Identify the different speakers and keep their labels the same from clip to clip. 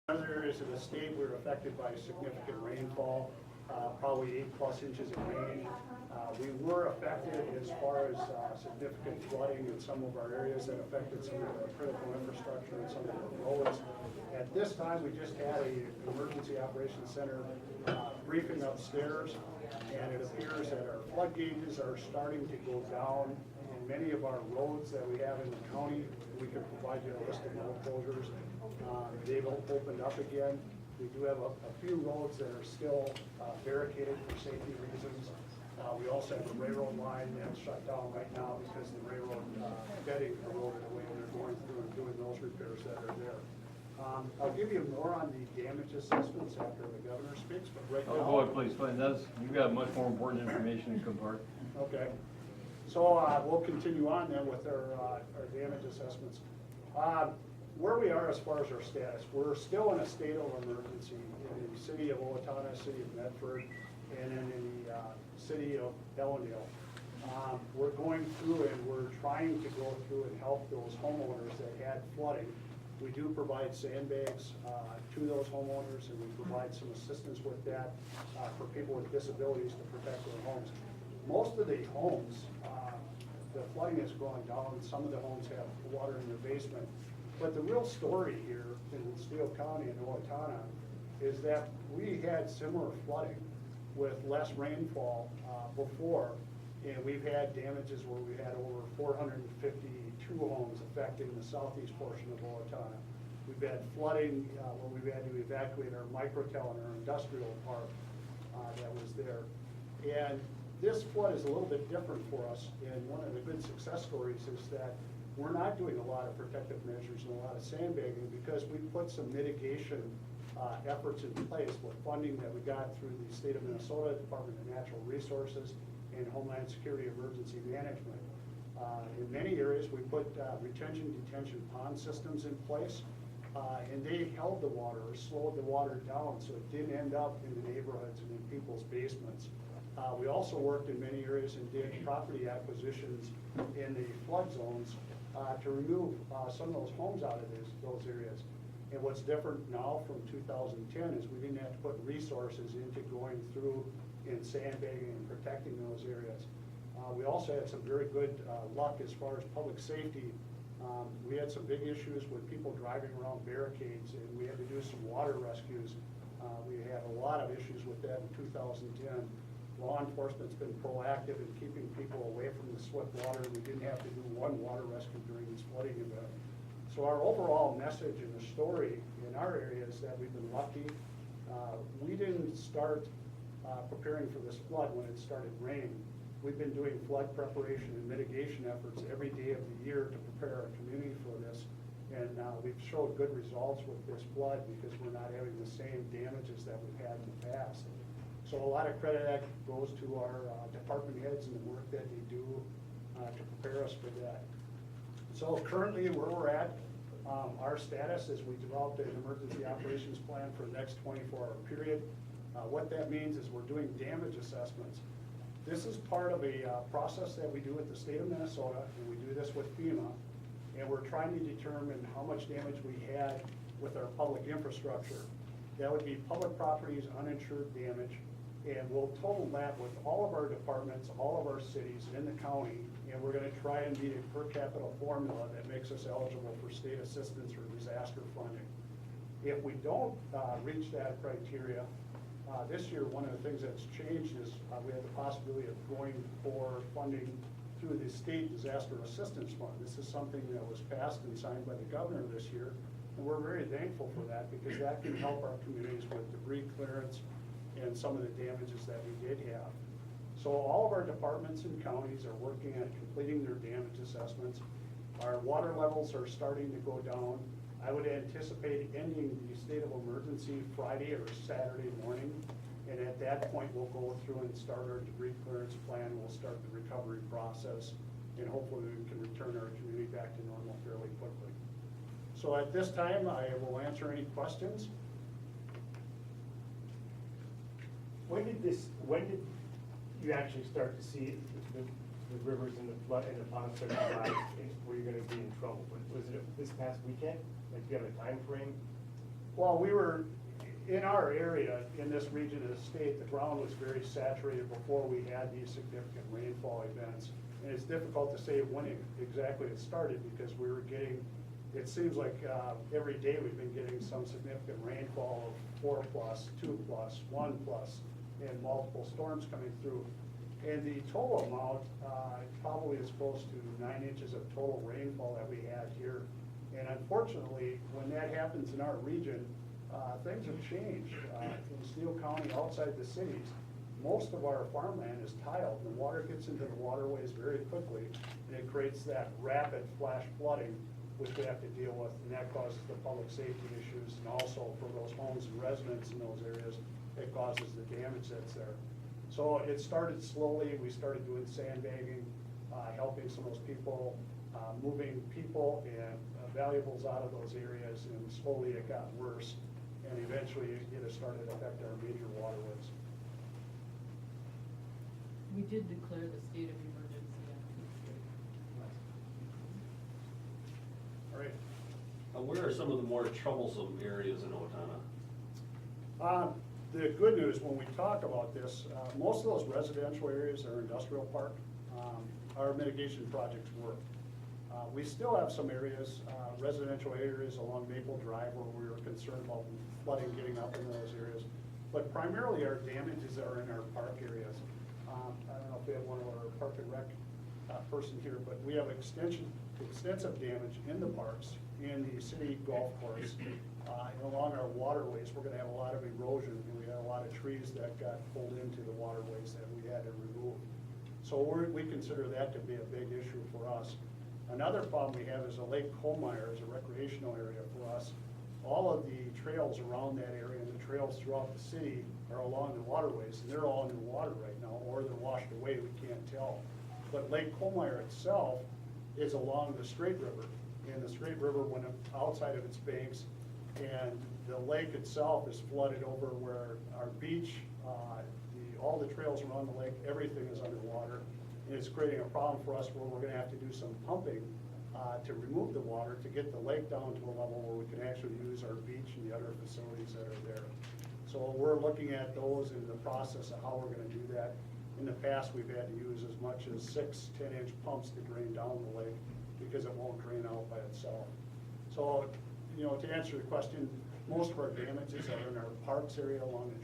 Speaker 1: Other areas of the state were affected by significant rainfall, probably 8+ inches of rain. We were affected as far as significant flooding in some of our areas that affected some of the critical infrastructure and some of the roads. At this time, we just had an emergency operations center briefing upstairs, and it appears that our flood gauges are starting to go down. And many of our roads that we have in the county, we can provide you a list of road closures. They've opened up again. We do have a few roads that are still barricaded for safety reasons. We also have a railroad line that's shut down right now because the railroad bedding eroded away, and they're going through and doing those repairs that are there. I'll give you more on the damage assessments after the governor speaks, but right now.
Speaker 2: Oh, boy, please, you've got much more important information to compart.
Speaker 1: Okay. So we'll continue on then with our damage assessments. Where we are as far as our status, we're still in a state of emergency in the city of Owatonna, city of Medford, and in the city of Ellendale. We're going through and we're trying to go through and help those homeowners that had flooding. We do provide sandbags to those homeowners, and we provide some assistance with that for people with disabilities to protect their homes. Most of the homes, the flooding has gone down. Some of the homes have water in their basement. But the real story here in Steele County and Owatonna is that we had similar flooding with less rainfall before, and we've had damages where we had over 452 homes affecting the southeast portion of Owatonna. We've had flooding where we've had to evacuate our microtel and our industrial park that was there. And this flood is a little bit different for us, and one of the good success stories is that we're not doing a lot of protective measures and a lot of sandbagging because we put some mitigation efforts in place with funding that we got through the state of Minnesota Department of Natural Resources and Homeland Security Emergency Management. In many areas, we put retention detention pond systems in place, and they held the water or slowed the water down so it didn't end up in the neighborhoods and in people's basements. We also worked in many areas and did property acquisitions in the flood zones to remove some of those homes out of those areas. And what's different now from 2010 is we didn't have to put resources into going through and sandbagging and protecting those areas. We also had some very good luck as far as public safety. We had some big issues with people driving around barricades, and we had to do some water rescues. We had a lot of issues with that in 2010. Law enforcement's been proactive in keeping people away from the swift water. We didn't have to do one water rescue during this flooding event. So our overall message in the story in our area is that we've been lucky. We didn't start preparing for this flood when it started raining. We've been doing flood preparation and mitigation efforts every day of the year to prepare our community for this. And we've showed good results with this flood because we're not having the same damages that we've had in the past. So a lot of credit that goes to our department heads and the work that they do to prepare us for that. So currently where we're at, our status is we developed an emergency operations plan for the next 24-hour period. What that means is we're doing damage assessments. This is part of a process that we do with the state of Minnesota, and we do this with FEMA, and we're trying to determine how much damage we had with our public infrastructure. That would be public properties, uninsured damage, and we'll total that with all of our departments, all of our cities in the county, and we're going to try and meet a per capita formula that makes us eligible for state assistance or disaster funding. If we don't reach that criteria, this year one of the things that's changed is we have the possibility of going for funding through the state disaster assistance fund. This is something that was passed and signed by the governor this year, and we're very thankful for that because that can help our communities with debris clearance and some of the damages that we did have. So all of our departments and counties are working on completing their damage assessments. Our water levels are starting to go down. I would anticipate ending the state of emergency Friday or Saturday morning, and at that point we'll go through and start our debris clearance plan. We'll start the recovery process, and hopefully we can return our community back to normal fairly quickly. So at this time I will answer any questions.
Speaker 3: When did you actually start to see the rivers and the flood and the ponds start to rise where you're going to be in trouble? Was it this past weekend? Like, do you have a time frame?
Speaker 1: Well, we were, in our area, in this region of the state, the ground was very saturated before we had these significant rainfall events. And it's difficult to say when exactly it started, because we were getting, it seems like every day we've been getting some significant rainfall of 4+, 2+, 1+, and multiple storms coming through. And the total amount probably is close to 9 inches of total rainfall that we had here. And unfortunately, when that happens in our region, things have changed. In Steele County, outside the cities, most of our farmland is tiled. The water gets into the waterways very quickly, and it creates that rapid flash flooding, which we have to deal with, and that causes the public safety issues, and also for those homes and residents in those areas, it causes the damage that's there. So it started slowly. We started doing sandbagging, helping some of those people, moving people and valuables out of those areas, and slowly it got worse, and eventually it started to affect our major waterways.
Speaker 4: We did declare the state of emergency on Tuesday.
Speaker 1: All right.
Speaker 5: Where are some of the more troublesome areas in Owatonna?
Speaker 1: The good news, when we talk about this, most of those residential areas are industrial park. Our mitigation projects work. We still have some areas, residential areas along Maple Drive, where we were concerned about flooding getting up in those areas. But primarily our damages are in our park areas. I don't know if we have one of our Park and Rec person here, but we have extensive damage in the parks, in the city golf course, and along our waterways. We're gonna have a lot of erosion, and we had a lot of trees that got pulled into the waterways that we had to remove. So we consider that to be a big issue for us. Another problem we have is a Lake Colmeyer is a recreational area for us. All of the trails around that area and the trails throughout the city are along the waterways, and they're all underwater right now, or they're washed away, we can't tell. But Lake Colmeyer itself is along the Straight River, and the Straight River went outside of its banks, and the lake itself is flooded over where our beach, all the trails around the lake, everything is underwater. And it's creating a problem for us where we're gonna have to do some pumping to remove the water to get the lake down to a level where we can actually use our beach and the other facilities that are there. So we're looking at those in the process of how we're gonna do that. In the past, we've had to use as much as 6 10-inch pumps to drain down the lake because it won't drain out by itself. So, to answer your question, most of our damages are in our parks area along the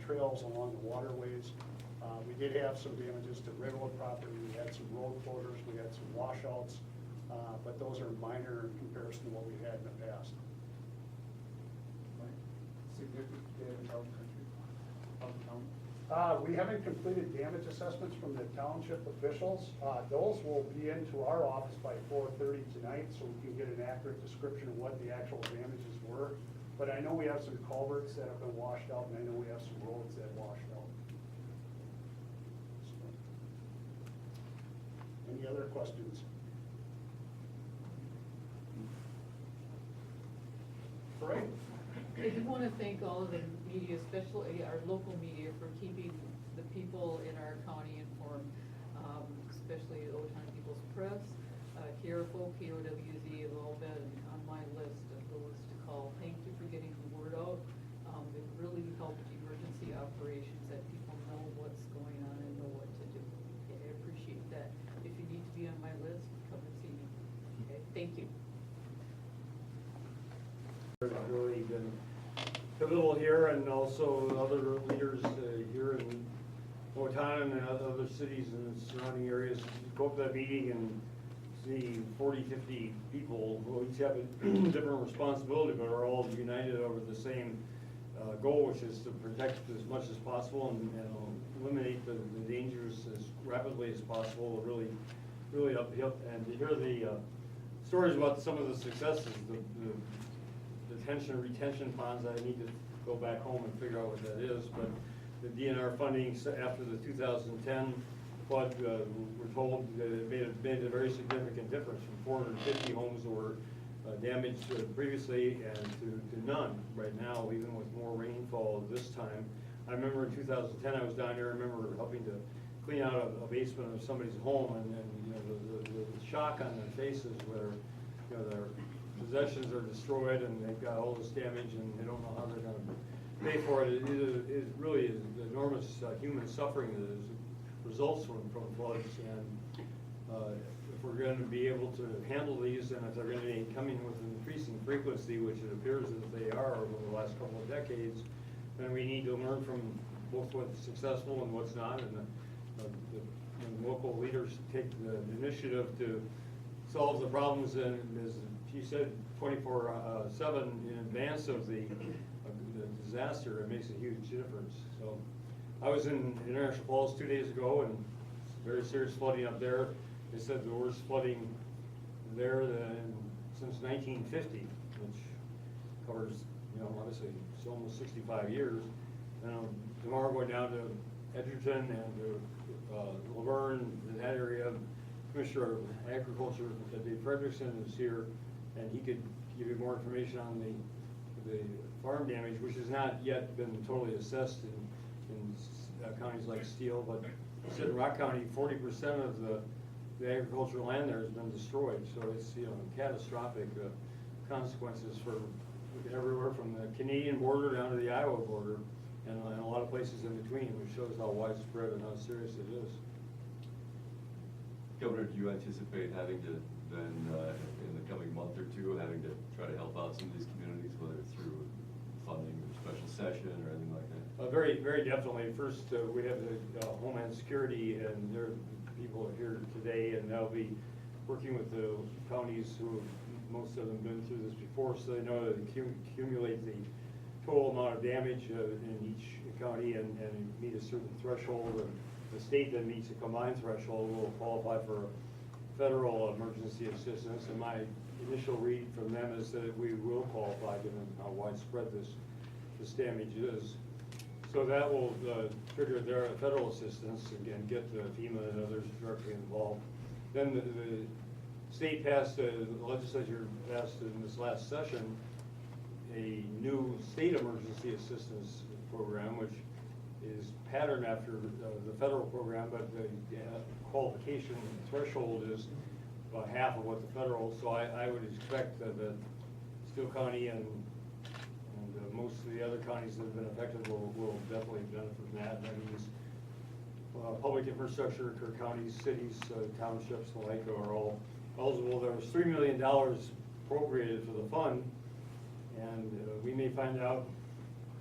Speaker 1: trails along the waterways. We did have some damages to railroad property. We had some road closures. We had some washouts, but those are minor in comparison to what we had in the past.
Speaker 6: Significant damage out in the country, out in town?
Speaker 1: We haven't completed damage assessments from the township officials. Those will be into our office by 4:30 tonight, so we can get an accurate description of what the actual damages were. But I know we have some culverts that have been washed out, and I know we have some roads that washed out. Any other questions? Right.
Speaker 4: I do want to thank all of the media, especially our local media, for keeping the people in our county informed, especially the Owatonna People's Press, KRFO, KOWZ have all been on my list of those to call. Thank you for getting the word out. It really helped emergency operations, that people know what's going on and know what to do. Okay, I appreciate that. If you need to be on my list, come and see me. Okay, thank you.
Speaker 3: It's really been pivotal here, and also other leaders here in Owatonna and other cities and surrounding areas. You go up to that meeting and see 40, 50 people who each have a different responsibility, but are all united over the same goal, which is to protect as much as possible and eliminate the dangers as rapidly as possible. Really uphill, and to hear the stories about some of the successes, the detention, retention ponds. I need to go back home and figure out what that is, but the DNR funding after the 2010 flood, we're told that it made a very significant difference from 450 homes that were damaged previously and to none right now, even with more rainfall this time. I remember in 2010 I was down here. I remember helping to clean out a basement of somebody's home, and the shock on their faces where they're possessions are destroyed and they've got all this damage and they don't know how they're gonna pay for it. It really is enormous human suffering that results from floods. And if we're gonna be able to handle these, and if they're gonna be coming with an increasing frequency, which it appears that they are over the last couple of decades, then we need to learn from both what's successful and what's not, and when local leaders take the initiative to solve the problems, and as you said, 24/7 in advance of the disaster, it makes a huge difference. So I was in International Falls 2 days ago, and very serious flooding up there. They said the worst flooding there since 1950, which covers, obviously, it's almost 65 years. Tomorrow going down to Edgerton and to Laverne, in that area. Commissioner of Agriculture, Dave Frederickson, is here, and he could give you more information on the farm damage, which has not yet been totally assessed in counties like Steele, but he said in Rock County, 40% of the agricultural land there has been destroyed, so it's, catastrophic consequences for everywhere from the Canadian border down to the Iowa border, and a lot of places in between, which shows how widespread and how serious it is.
Speaker 7: Governor, do you anticipate having to then, in the coming month or two, having to try to help out some of these communities, whether it's through funding or special session or anything like that?
Speaker 3: Very, very definitely. First, we have the Homeland Security, and their people are here today, and they'll be working with the counties who, most of them been through this before, so they know to accumulate the total amount of damage in each county and meet a certain threshold. And the state that meets a combined threshold will qualify for federal emergency assistance. And my initial read from them is that we will qualify given how widespread this damage is. So that will trigger their federal assistance and get the FEMA and others directly involved. Then the state passed, the legislature passed in this last session a new state emergency assistance program, which is patterned after the federal program, but the qualification threshold is about half of what the federal. So I would expect that Steele County and most of the other counties that have been affected will definitely benefit from that. And that means public infrastructure, counties, cities, townships, the like, are all eligible. There was $3 million appropriated for the fund, and we may find out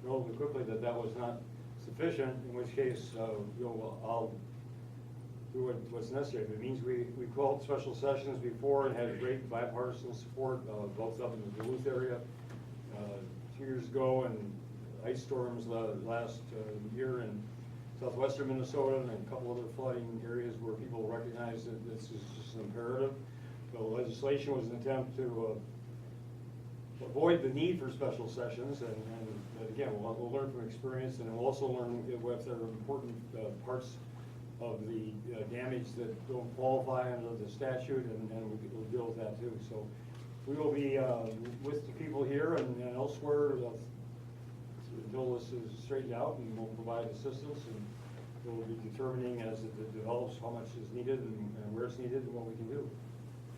Speaker 3: relatively quickly that was not sufficient, in which case I'll do what's necessary. If it means we called special sessions before and had great bipartisan support, both up in the Duluth area 2 years ago, and ice storms last year in southwestern Minnesota, and a couple other flooding areas where people recognize that this is just an imperative. The legislation was an attempt to avoid the need for special sessions, and again, we'll learn from experience, and we'll also learn if there are important parts of the damage that don't qualify under the statute, and we'll deal with that too. So we will be with the people here and elsewhere until this is straightened out, and we'll provide assistance, and we'll be determining as it develops how much is needed and where it's needed and what we can do.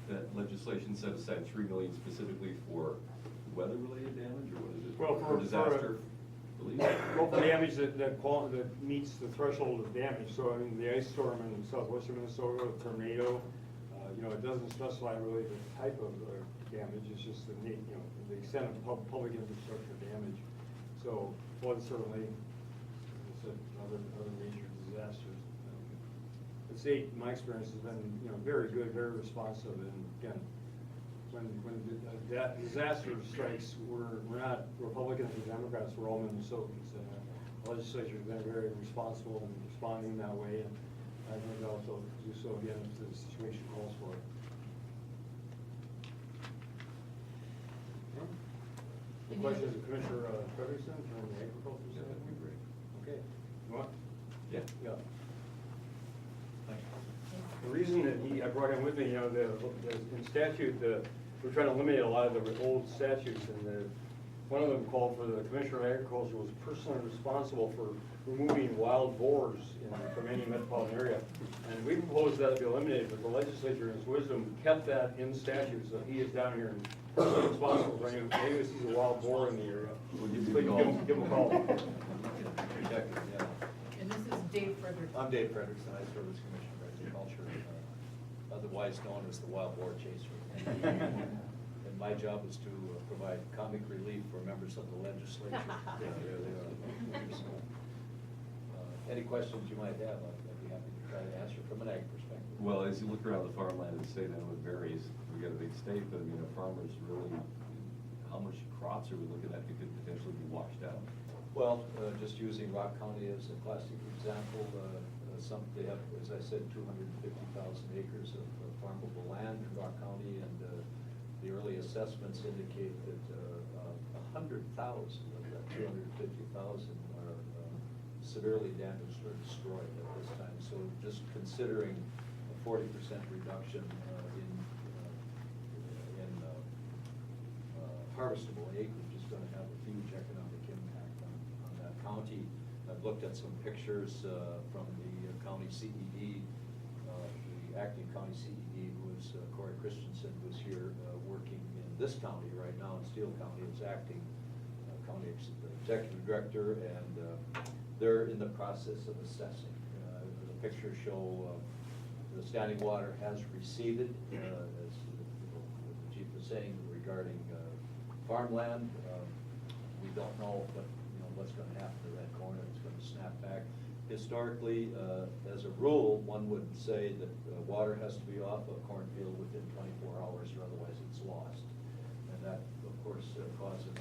Speaker 7: That legislation set aside $3 million specifically for weather-related damage, or what is it?
Speaker 3: Well, for
Speaker 7: disaster relief?
Speaker 3: Local damage that meets the threshold of damage. So I mean, the ice storm in southwestern Minnesota, a tornado, it doesn't specify really the type of damage. It's just the extent of public infrastructure damage. So flood certainly, as I said, other major disasters. The state, in my experience, has been very good, very responsive, and again, when that disaster strikes, we're not Republicans or Democrats, we're all Minnesotans, and the legislature has been very responsible in responding that way, and I think they'll also do so again if the situation calls for it. The questions of Commissioner Frederickson from the Agriculture
Speaker 7: Yeah,
Speaker 3: Center?
Speaker 7: that'd be great.
Speaker 3: Okay. You want?
Speaker 7: Yeah.
Speaker 3: Yeah. The reason that I brought him with me, in statute, we're trying to eliminate a lot of the old statutes, and one of them called for the Commissioner of Agriculture was personally responsible for removing wild boars from any metropolitan area. And we proposed that to be eliminated, but the legislature, in its wisdom, kept that in statute, so he is down here in responsible for any, maybe this is a wild boar in the area.
Speaker 7: We'll give you a
Speaker 3: Please
Speaker 7: call.
Speaker 3: give him a call.
Speaker 8: Protected, yeah.
Speaker 4: And this is Dave Frederick.
Speaker 8: I'm Dave Frederickson, I serve as Commissioner of Agriculture, otherwise known as the wild boar chaser. And my job is to provide comic relief for members of the legislature. Yeah, there they are. So, any questions you might have, I'd be happy to try to answer from an ag perspective.
Speaker 7: Well, as you look around the farmland in the state, I know it varies. We got a big state, but I mean, are farmers really, how much crops are we looking at that could potentially be washed out?
Speaker 8: Well, just using Rock County as a classic example, they have, as I said, 250,000 acres of farmable land in Rock County, and the early assessments indicate that 100,000 of that 250,000 are severely damaged or destroyed at this time. So just considering a 40% reduction in harvestable acreage is going to have a huge economic impact on that county. I've looked at some pictures from the county CED, the acting county CED, who is Corey Christensen, who's here working in this county right now in Steele County as acting county executive director, and they're in the process of assessing. The pictures show the standing water has receded, as the chief was saying regarding farmland. We don't know what's going to happen to that corn, if it's going to snap back. Historically, as a rule, one would say that water has to be off a cornfield within 24 hours, or otherwise it's lost. And that, of course, causes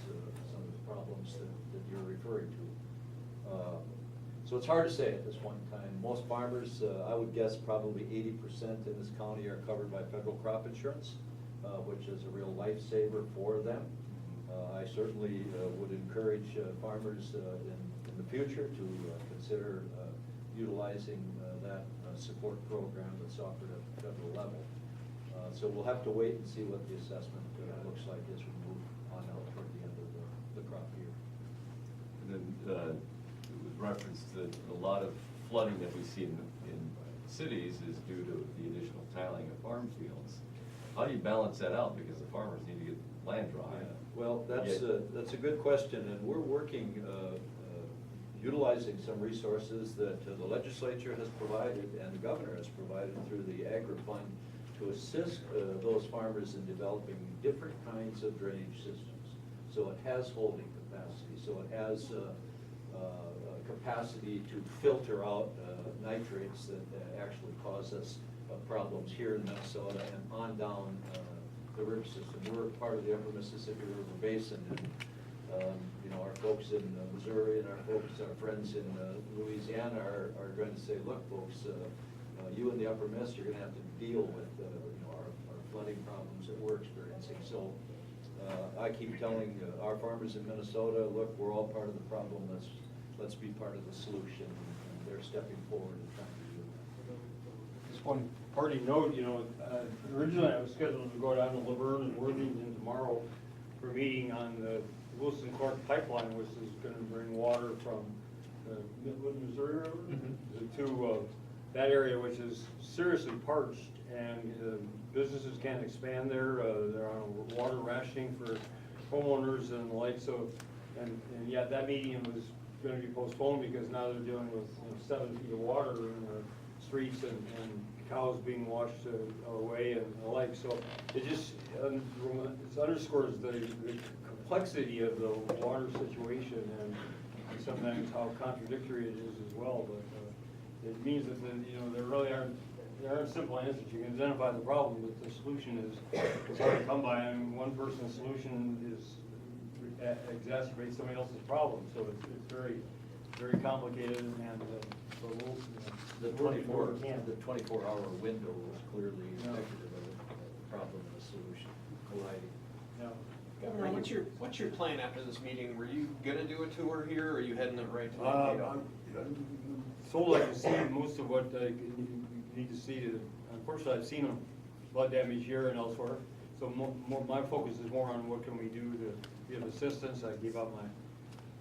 Speaker 8: some of the problems that you're referring to. So it's hard to say at this point in time. Most farmers, I would guess probably 80% in this county are covered by federal crop insurance, which is a real lifesaver for them. I certainly would encourage farmers in the future to consider utilizing that support program that's offered at the federal level. So we'll have to wait and see what the assessment looks like as we move on out toward the end of the crop year.
Speaker 7: And then, with reference to a lot of flooding that we see in cities is due to the additional tiling of farm fields. How do you balance that out? Because the farmers need to get land dry.
Speaker 8: Yeah. Well, that's a good question, and we're working, utilizing some resources that the legislature has provided and the governor has provided through the Agri Fund to assist those farmers in developing different kinds of drainage systems. So it has holding capacity, so it has capacity to filter out nitrates that actually cause us problems here in Minnesota and on down the river system. We're part of the Upper Mississippi River Basin, and our folks in Missouri and our friends in Louisiana are going to say, look, folks, you in the Upper Miss, you're going to have to deal with our flooding problems that we're experiencing. So I keep telling our farmers in Minnesota, look, we're all part of the problem. Let's be part of the solution, and they're stepping forward and trying to do that.
Speaker 3: Just one parting note, originally I was scheduled to go down to Laverne and Worthington tomorrow for a meeting on the Wilson Clark pipeline, which is going to bring water from the Midland, Missouri River to that area, which is seriously parched, and businesses can't expand there. They're on water rationing for homeowners and the like. So, and yet that meeting was going to be postponed because now they're dealing with 7 feet of water in the streets and cows being washed away and the like. So it just it underscores the complexity of the water situation and sometimes how contradictory it is as well. But it means that there really aren't simple answers. You can identify the problem, but the solution is hard to come by. And one person's solution exacerbates somebody else's problem. So it's very, very complicated, and so we'll.
Speaker 8: The 24-hour window was clearly indicative of a problem and a solution colliding.
Speaker 3: Yeah.
Speaker 9: Governor, what's your plan after this meeting? Were you gonna do a tour here, or are you heading it right to Mankato?
Speaker 3: I'm told I can see most of what I need to see. Unfortunately, I've seen flood damage here and elsewhere. So my focus is more on what can we do to give assistance. I gave out my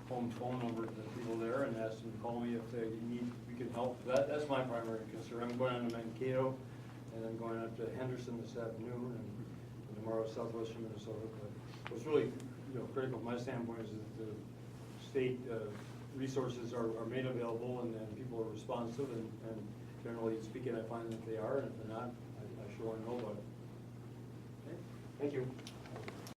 Speaker 3: home phone number to the people there and asked them to call me if they need, we can help. That's my primary concern. I'm going on to Mankato, and I'm going up to Henderson this afternoon, and tomorrow, southwestern Minnesota. But what's really, critical from my standpoint is that the state resources are made available and people are responsive, and generally speaking, I find that they are, and if they're not, I sure want to know about it. Okay, thank you.